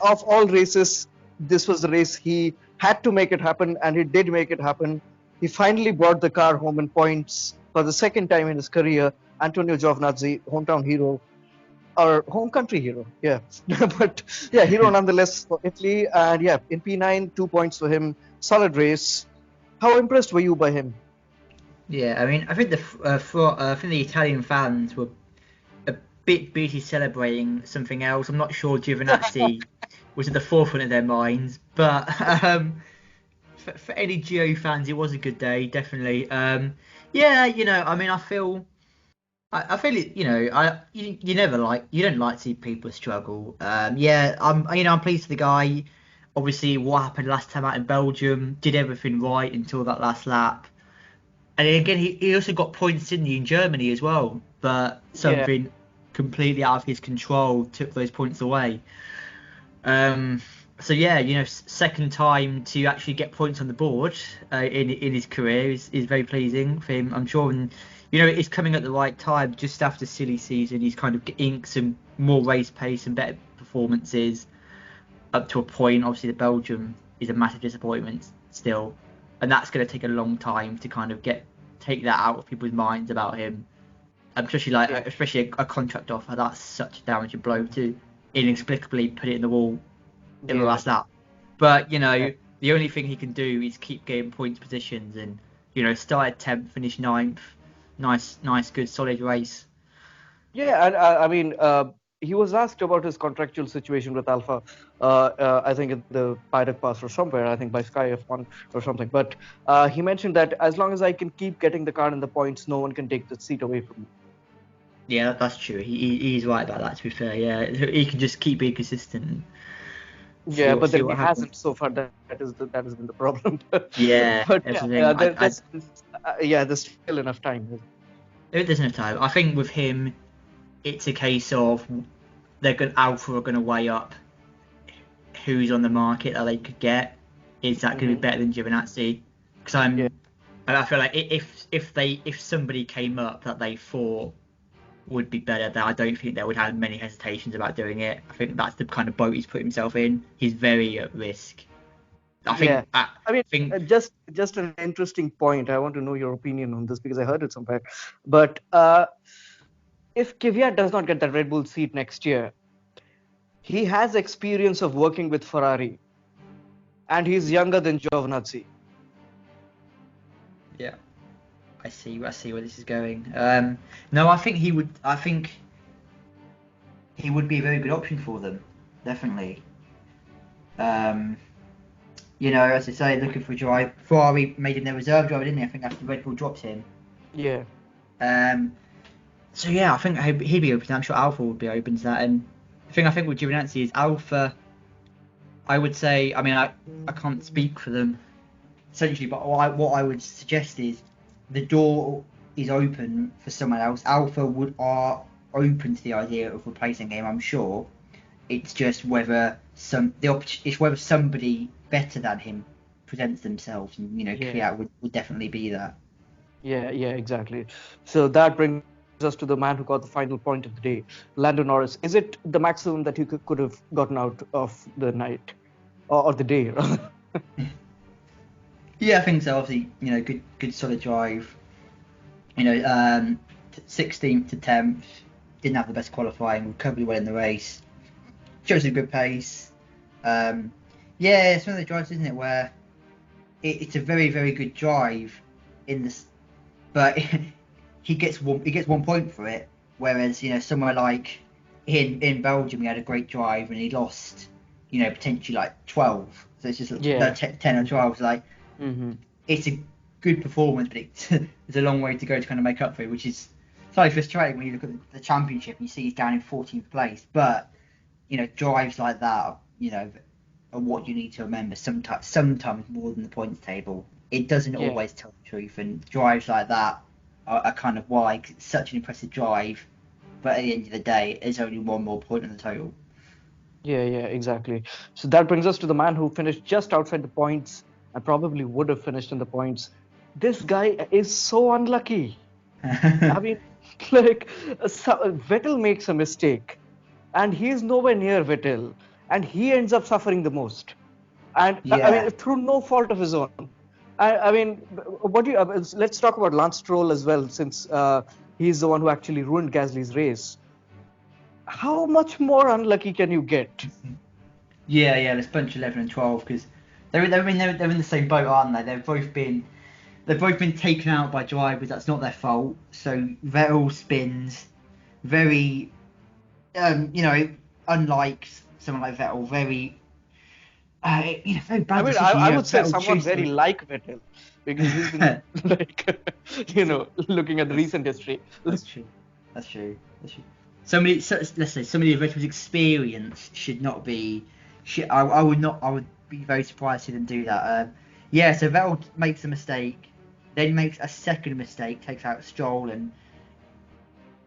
of all races, this was the race he had to make it happen, and he did make it happen. He finally brought the car home in points for the second time in his career. Antonio Giovinazzi, hometown hero, or home country hero, yeah. But yeah, hero nonetheless for Italy. And yeah, in P9, 2 points for him. Solid race. How impressed were you by him? Yeah, I mean, I think I think the Italian fans were a bit busy celebrating something else. I'm not sure Giovinazzi was at the forefront of their minds, but for any Gio fans, it was a good day, definitely. Yeah, I mean, I feel it. You don't like to see people struggle. Yeah, I'm pleased for the guy. Obviously, what happened last time out in Belgium, did everything right until that last lap. And again, he also got points Sydney in Germany as well, but Yeah, something completely out of his control took those points away. Um, so yeah, second time to actually get points on the board in his career is very pleasing for him. I'm sure, and it's coming at the right time. Just after silly season, he's kind of inked some more race pace and better performances up to a point. Obviously, the Belgium is a massive disappointment still, and that's going to take a long time to kind of take that out of people's minds about him. Especially yeah, especially a contract offer. That's such a damaging blow to inexplicably put it in the wall in the yeah, last lap. But yeah. the only thing he can do is keep getting points positions and started 10th, finished 9th. Nice, good, solid race. Yeah, and I mean, he was asked about his contractual situation with Alpha. I think in the Pirate Pass or somewhere. I think by Sky F1 or something. But he mentioned that as long as I can keep getting the car and the points, no one can take the seat away from me. Yeah, that's true. He's right about that. To be fair, yeah, he can just keep being consistent. Yeah, but See then he what happens. hasn't so far. That has been the problem. Yeah, But that's yeah, the thing. there's still enough time. There's enough time. I think with him, it's a case of Alpha are going to weigh up who's on the market that they could get. Is that going to be better than Giovinazzi? Because Yeah, I feel like if somebody came up that they thought would be better, then I don't think they would have many hesitations about doing it. I think that's the kind of boat he's put himself in. He's very at risk. yeah. I mean, think just an interesting point. I want to know your opinion on this because I heard it somewhere. But if Kvyat does not get that Red Bull seat next year, he has experience of working with Ferrari, and he's younger than Giovinazzi. yeah, I see where this is going. No, I think he would. I think he would be a very good option for them, definitely. Um, as I say, looking for a drive. Ferrari made him their reserve driver, didn't they? I think after Red Bull dropped him. Yeah, Um, so yeah, I think he'd be open. I'm sure Alpha would be open to that. And the thing I think with Giovinazzi is Alpha. I would say, I mean, I can't speak for them essentially, but what I would suggest is the door is open for someone else. Alpha are open to the idea of replacing him. I'm sure. It's just whether it's whether somebody better than him presents themselves, and yeah, Kvyat would definitely be that. yeah, exactly. So that brings us to the man who got the final point of the day, Lando Norris. Is it the maximum that he could have gotten out of the night? or the day. Yeah, I think so. Obviously, good solid drive. 16th to 10th, didn't have the best qualifying, recovered well in the race, shows a good pace. Yeah, it's one of the drives, isn't it, where it's a very, very good drive in this, but he gets 1 point for it. Whereas somewhere like in Belgium, he had a great drive and he lost, potentially like 12. So it's just Yeah. 10 or 12. So like Mm-hmm. it's a good performance, but it's a long way to go to kind of make up for it, which is slightly frustrating when you look at the championship and you see he's down in 14th place. But drives like that, are what you need to remember. Sometimes more than the points table. It doesn't Yeah. always tell the truth, and drives like that are kind of why. 'Cause it's such an impressive drive, but at the end of the day, there's only one more point in the total. Yeah, exactly. So that brings us to the man who finished just outside the points and probably would have finished in the points. This guy is so unlucky. I mean, like, Vettel makes a mistake and he's nowhere near Vettel and he ends up suffering the most. And I mean, Yeah. through no fault of his own. I mean, what do you, let's talk about Lance Stroll as well, since he's the one who actually ruined Gasly's race. How much more unlucky can you get? Yeah, let's bunch 11 and 12 because they're in the same boat, aren't they? They've both been taken out by drivers. That's not their fault. So Vettel spins very, unlike someone like Vettel, very, very I bad mean, decision. I would say Vettel someone very choosing. like Vettel because he's been like, looking at the recent history. That's true. That's true. That's true. Let's say somebody of Vettel's experience should not be. I would not. I would be very surprised to see them do that. Yeah. So Vettel makes a mistake, then makes a second mistake, takes out Stroll, and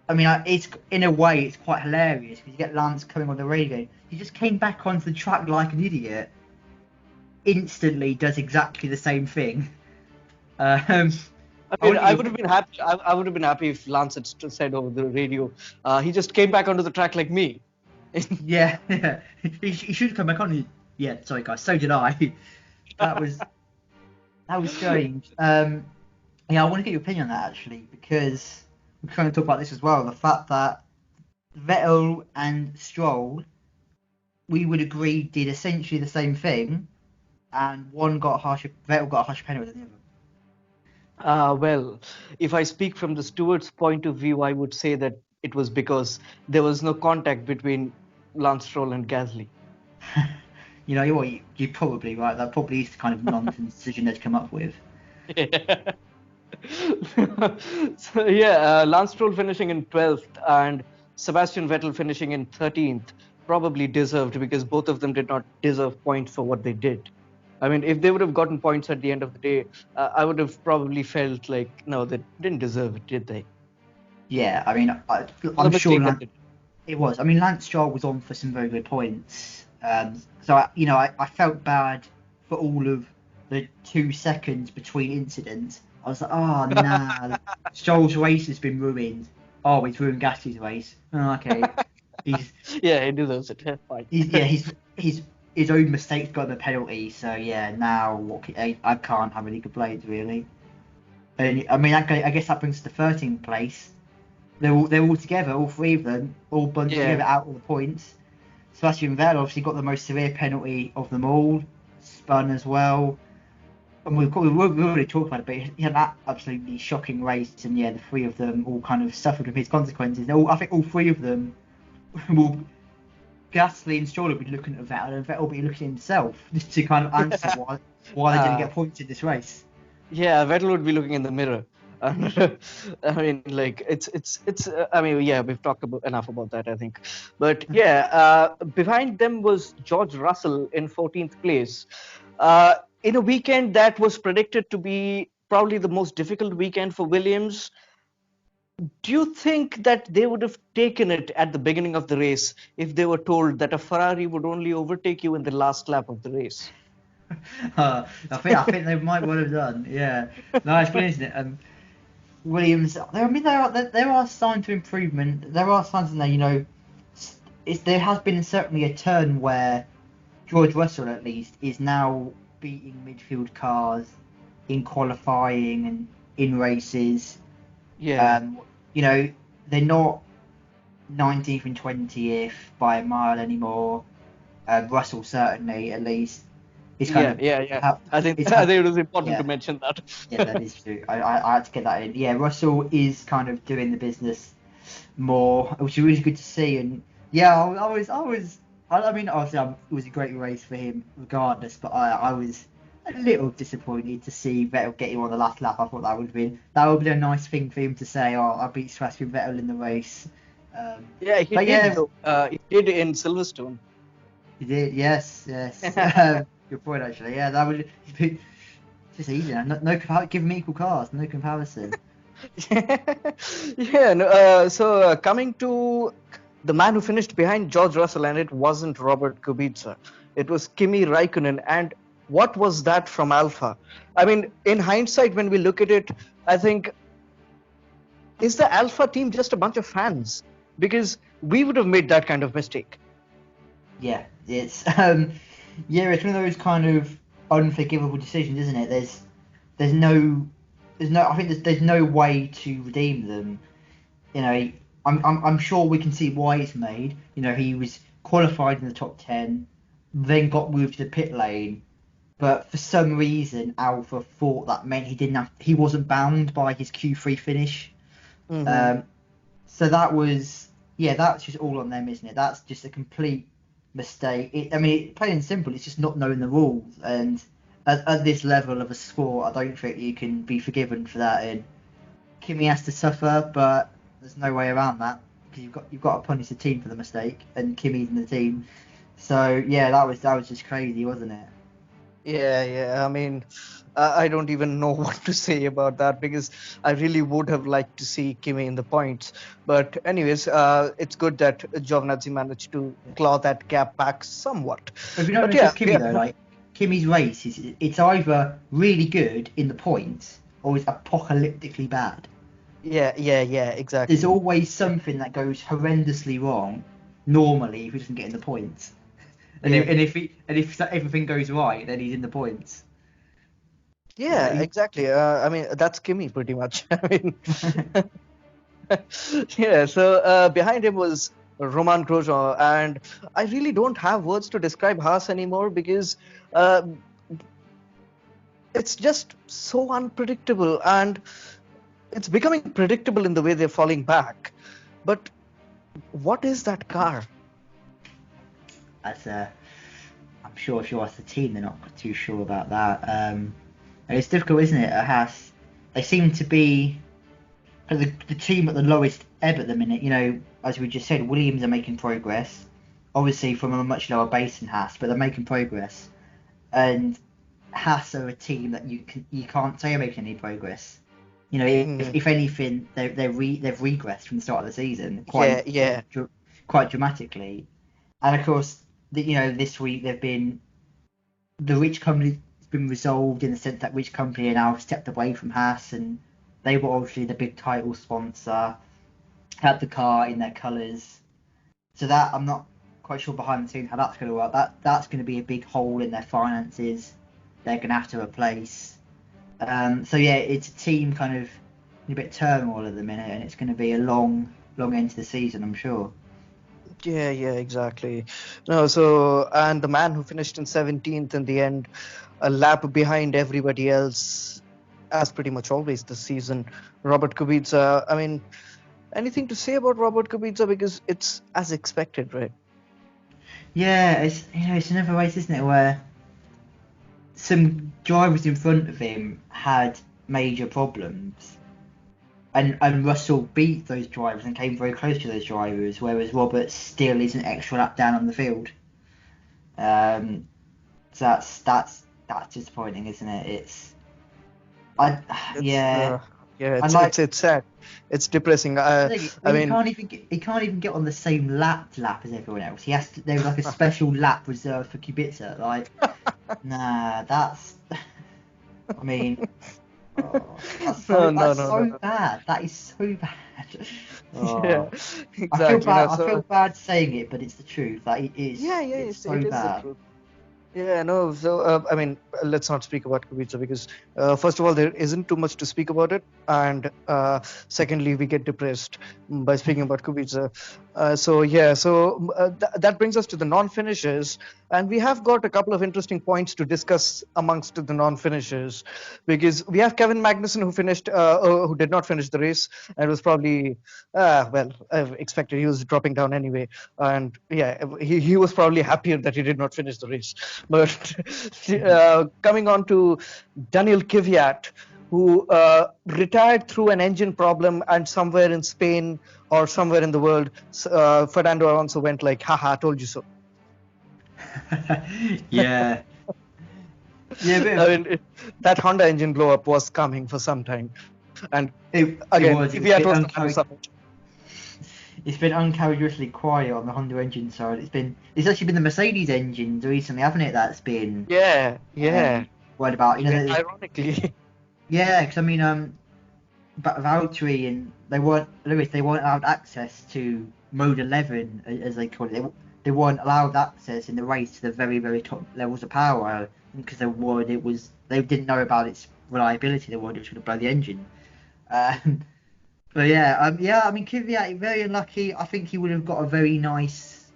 I mean, it's in a way it's quite hilarious because you get Lance coming on the radio. He just came back onto the track like an idiot. Instantly does exactly the same thing. Um, I I mean, want to get I your would have been happy. I would have been happy if Lance had said over the radio, he just came back onto the track like me. Yeah, yeah. He should come back on. Yeah, sorry guys, so did I. That was strange. Yeah, I want to get your opinion on that actually because we're trying to talk about this as well. The fact that Vettel and Stroll, we would agree, did essentially the same thing, and one got harsher. Vettel got a harsher penalty than the other. Well, if I speak from the steward's point of view, I would say that it was because there was no contact between Lance Stroll and Gasly. You're probably right. That probably is the kind of nonsense decision they'd come up with. So yeah, Lance Stroll finishing in 12th and Sebastian Vettel finishing in 13th probably deserved because both of them did not deserve points for what they did. I mean, if they would have gotten points at the end of the day, I would have probably felt like, no, they didn't deserve it, did they? Yeah, I mean, It was a I'm sure mistake that they did. it was. I mean, Lance Stroll was on for some very good points. So I felt bad for all of the 2 seconds between incidents. I was like, oh nah, Stroll's race has been ruined. Oh, he's ruined Gasly's race. Oh, okay, he's Yeah, he deserves it. Yeah, fine. he's his own mistakes got the penalty. So yeah, now I can't have any complaints really. And I mean, I guess that brings us to 13th place. They're all together, all three of them, all bunched Yeah. together out all the points. Sebastian Vettel obviously got the most severe penalty of them all, spun as well. And we've already talked about it, but he had that absolutely shocking race, and yeah, the three of them all kind of suffered with his consequences. I think all three of them will. Gasly and Stroll will be looking at Vettel, and Vettel will be looking at himself just to kind of answer why they didn't Uh, get points in this race. Yeah, Vettel would be looking in the mirror. I mean, like it's. I mean, yeah, we've talked about enough about that, I think. But yeah, behind them was George Russell in 14th place. In a weekend that was predicted to be probably the most difficult weekend for Williams. Do you think that they would have taken it at the beginning of the race if they were told that a Ferrari would only overtake you in the last lap of the race? I think they might well have done. Yeah, no, it's been, isn't it? Williams. I mean, there are signs of improvement. There are signs in there. There has been certainly a turn where George Russell at least is now beating midfield cars in qualifying and in races. Yeah, You know, they're not 19th and 20th by a mile anymore. Russell certainly, at least, is kind yeah, of yeah, yeah. ha- I think is I ha- think it was important to yeah, mention that. yeah, that is true. I had to get that in. Yeah, Russell is kind of doing the business more, which is really good to see. And yeah, I mean, obviously, it was a great race for him, regardless. But I was a little disappointed to see Vettel get him on the last lap. I thought that would be a nice thing for him to say. Oh, I beat Sebastian Vettel in the race. Yeah, he But did yeah, though. He did in Silverstone. he did. Yes, yes. Good point, actually. Yeah, that would be just easy. Give him equal cars. No comparison. Yeah, no, so coming to the man who finished behind George Russell, and it wasn't Robert Kubica, it was Kimi Raikkonen. And what was that from Alpha? I mean, in hindsight, when we look at it, I think, is the Alpha team just a bunch of fans? Because we would have made that kind of mistake. Yeah, it's yeah, it's one of those kind of unforgivable decisions, isn't it? There's no I think there's no way to redeem them. You know, I'm sure we can see why it's made. You know, he was qualified in the top 10, then got moved to the pit lane, but for some reason Alpha thought that meant he wasn't bound by his Q3 finish. Hmm. Um, so that was, yeah, that's just all on them, isn't it? That's just a complete mistake. I mean, plain and simple, it's just not knowing the rules. And at this level of a sport, I don't think you can be forgiven for that. And Kimi has to suffer, but there's no way around that because you've got to punish the team for the mistake, and Kimi's in the team. So yeah, that was just crazy, wasn't it? Yeah, yeah. I mean, I don't even know what to say about that because I really would have liked to see Kimi in the points. But anyways, it's good that Giovinazzi managed to claw that gap back somewhat. But if you don't But know yeah, just Kimi yeah, though, like Kimi's race is it's either really good in the points or it's apocalyptically bad. yeah, yeah, yeah, There's exactly. always something that goes horrendously wrong normally if he doesn't get in the points. Yeah, And if everything goes right, then he's in the points. yeah, exactly. I mean, that's Kimi pretty much. I mean, yeah. So behind him was Roman Grosjean, and I really don't have words to describe Haas anymore because. Uh, it's just so unpredictable, and it's becoming predictable in the way they're falling back. But what is that car? That's I'm sure if you ask the team, they're not too sure about that. And it's difficult, isn't it? At Haas, they seem to be the team at the lowest ebb at the minute. You know, as we just said, Williams are making progress, obviously from a much lower base than Haas, but they're making progress. And Haas are a team that you can't say are making any progress. You know, Hmm. if anything, they've regressed from the start of the season Yeah, yeah, quite dramatically. And of course, this week they've been the Rich company's been resolved in the sense that Rich company are now stepped away from Haas, and they were obviously the big title sponsor, had the car in their colours. So that I'm not quite sure behind the scenes how that's going to work. That's going to be a big hole in their finances. They're going to have to replace. So yeah, it's a team kind of in a bit of turmoil at the minute, and it's going to be a long end to the season, I'm sure. yeah, yeah, exactly. No, so and the man who finished in 17th in the end, a lap behind everybody else, as pretty much always this season, Robert Kubica. I mean, anything to say about Robert Kubica because it's as expected, right? Yeah, it's another race, isn't it, where some drivers in front of him had major problems, and Russell beat those drivers and came very close to those drivers, whereas Robert still is an extra lap down on the field. Um, so that's disappointing, isn't it? I It's yeah, yeah, I it's like. it's it's sad. It's depressing. I He mean, can't even get on the same lap as everyone else. He has to. There was like a special lap reserved for Kubica. Like, nah, that's. I mean, oh, no, no, that's no, no, so no. bad. That is so bad. Yeah, Oh, I feel exactly. bad. No, I feel so bad saying it, but it's the truth. Like yeah, yeah, it's it so is the bad. truth. Yeah, no. So, I mean, let's not speak about Kubica because, first of all, there isn't too much to speak about it, and secondly, we get depressed by speaking about Kubica. So, yeah, so that brings us to the non-finishers, and we have got a couple of interesting points to discuss amongst the non-finishers because we have Kevin Magnussen who did not finish the race and was probably, expected. He was dropping down anyway, and yeah, he was probably happier that he did not finish the race. But coming on to Daniel Kvyat, who retired through an engine problem, and somewhere in Spain or somewhere in the world, Fernando Alonso went like, "Haha, I told you so." Yeah. Yeah, I mean, that Honda engine blow up was coming for some time, and it again, was. It was a Kvyat bit was the man who suffered. It's been uncharacteristically quiet on the Honda engine side. It's actually been the Mercedes engines recently, haven't it? That's been Yeah, yeah. worried about. You know, Ironically, yeah, because I mean, but Valtteri and they weren't allowed access to mode 11 as they call it. They weren't allowed access in the race to the very very top levels of power because they didn't know about its reliability. They worried it was going to blow the engine. Um, But yeah. I mean, Kvyat very unlucky. I think he would have got a very nice,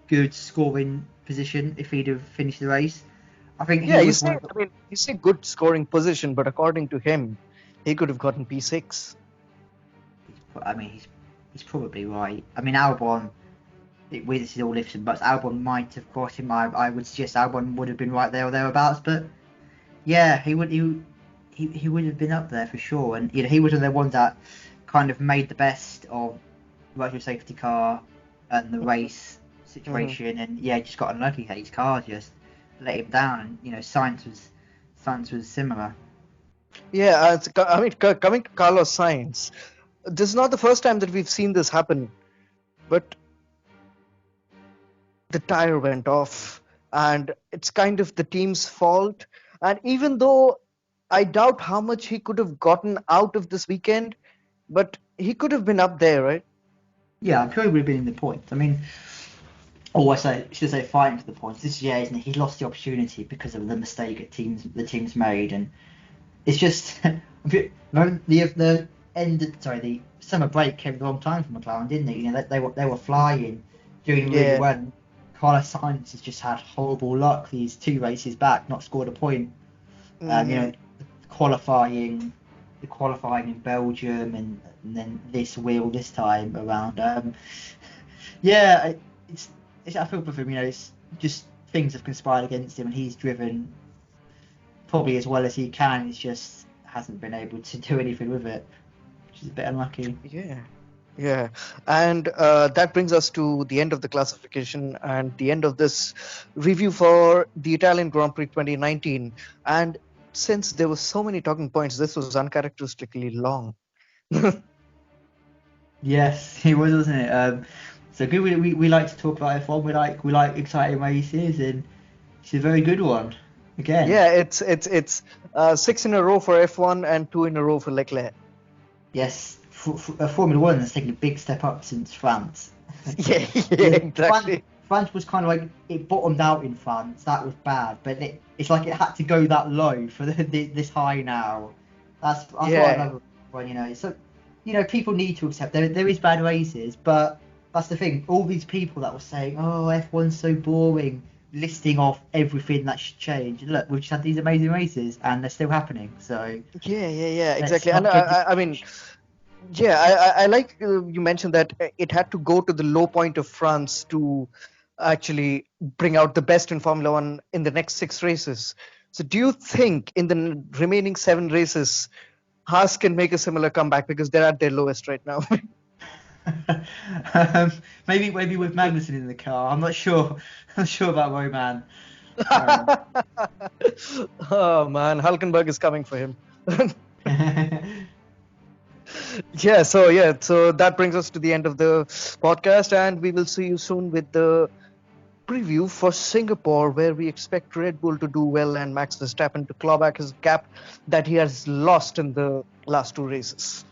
good scoring position if he'd have finished the race. I think yeah. he was one of the. You say good scoring position, but according to him, he could have gotten P6. I mean, he's probably right. I mean, Albon. This is all ifs and buts. Albon might have caught him. I would suggest Albon would have been right there or thereabouts. But yeah, he would have been up there for sure. And you know, he was one of the ones that kind of made the best of virtual safety car and the race situation, and yeah, just got unlucky that his car just let him down. And you know, Science was similar. Yeah, I mean, coming to Carlos Sainz, this is not the first time that we've seen this happen, but the tire went off, and it's kind of the team's fault. And even though I doubt how much he could have gotten out of this weekend, but he could have been up there, right? Yeah, I'm sure he would have been in the points. I mean, should I say fighting for the points. This year, isn't it? He lost the opportunity because of the mistake the teams made, and it's just the the summer break came at the wrong time for McLaren, didn't it? You know, they were flying, doing really Yeah. well. Carlos Sainz has just had horrible luck these two races back, not scored a point. You know, qualifying, the qualifying in Belgium, and then this wheel this time around. Yeah, I feel for him. You know, it's just things have conspired against him, and he's driven probably as well as he can. He's just hasn't been able to do anything with it, which is a bit unlucky. Yeah. Yeah, and that brings us to the end of the classification and the end of this review for the Italian Grand Prix 2019. And since there were so many talking points, this was uncharacteristically long. Yes, he was, wasn't it? So good. We like to talk about F1. We like exciting races, and it's a very good one. Again. Yeah, it's 6 in a row for F1 and 2 in a row for Leclerc. Yes, Formula One has taken a big step up since France. Yeah, exactly. France was kind of like it bottomed out in France. That was bad, but it's like it had to go that low for this high now. That's what I love. When you know, so you know, people need to accept there is bad races, but that's the thing. All these people that were saying, "Oh, F1's so boring," listing off everything that should change. Look, we've just had these amazing races, and they're still happening. So yeah, exactly. And I mean, yeah, I like you mentioned that it had to go to the low point of France to actually bring out the best in Formula One in the next 6 races. So, do you think in the remaining 7 races, Haas can make a similar comeback because they're at their lowest right now? Maybe with Magnussen in the car. I'm not sure. I'm not sure about Roman. Oh man, Hulkenberg is coming for him. So that brings us to the end of the podcast, and we will see you soon with the preview for Singapore, where we expect Red Bull to do well and Max Verstappen to claw back his gap that he has lost in the last 2 races.